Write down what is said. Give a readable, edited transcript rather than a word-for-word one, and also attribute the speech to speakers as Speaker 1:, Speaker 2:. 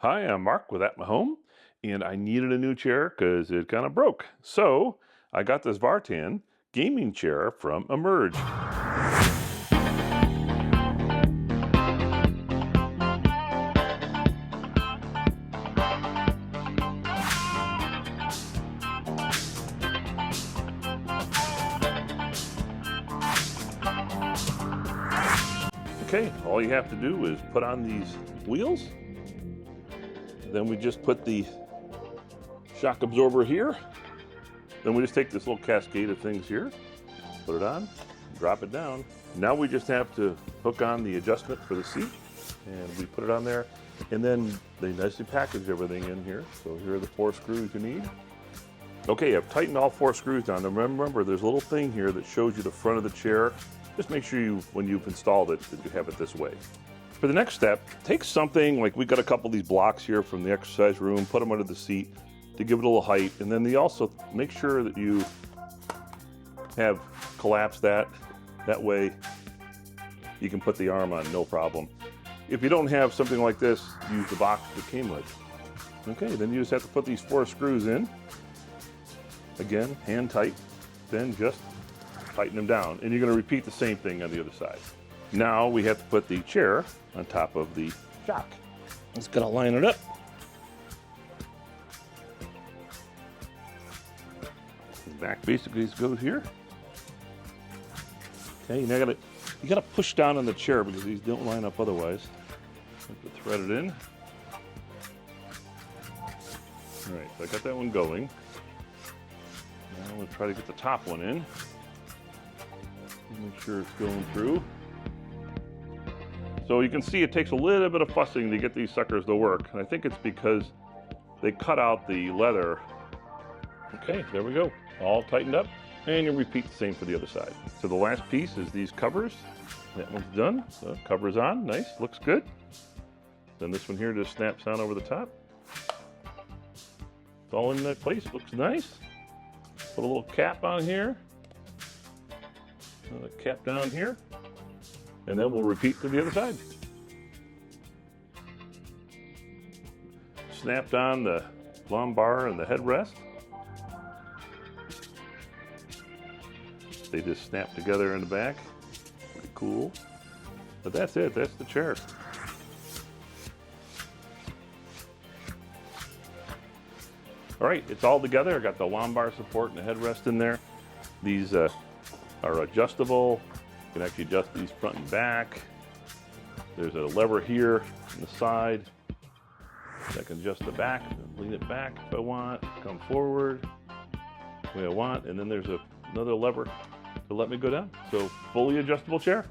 Speaker 1: Hi, I'm Mark with At My Home, and I needed a new chair because it kind of broke. So I got this Vartan gaming chair from Emerge. Okay, all you have to do is put on these wheels. Then we just put the shock absorber here. Then we just take this little cascade of things here, put it on, drop it down. Now we just have to hook on the adjustment for the seat, and we put it on there. And then they nicely package everything in here. So here are the 4 screws you need. Okay, I've tightened all 4 screws down. Now remember, there's a little thing here that shows you the front of the chair. Just make sure when you've installed it, that you have it this way. For the next step, take something like we got a couple of these blocks here from the exercise room, put them under the seat to give it a little height. And then they also make sure that you have collapsed that. That way you can put the arm on, no problem. If you don't have something like this, use the box that came with. Okay, then you just have to put these 4 screws in. Again, hand tight, then just tighten them down. And you're going to repeat the same thing on the other side. Now we have to put the chair on top of the shock. Just going to line it up. The back basically just goes here. Okay, now you gotta push down on the chair because these don't line up otherwise. Have to thread it in. All right, so I got that one going. Now I'm gonna try to get the top one in. Make sure it's going through. So you can see it takes a little bit of fussing to get these suckers to work. And I think it's because they cut out the leather. Okay, there we go. All tightened up. And you repeat the same for the other side. So the last piece is these covers. That one's done. So cover's on. Nice. Looks good. Then this one here just snaps on over the top. It's all in that place. Looks nice. Put a little cap on here. Another cap down here. And then we'll repeat to the other side. Snapped on the lumbar and the headrest. They just snap together in the back. Pretty cool. But that's it. That's the chair. All right, it's all together. I got the lumbar support and the headrest in there. These are adjustable. You can actually adjust these front and back. There's a lever here on the side. I can adjust the back, lean it back if I want, come forward the way I want, and then there's another lever to let me go down. So fully adjustable chair.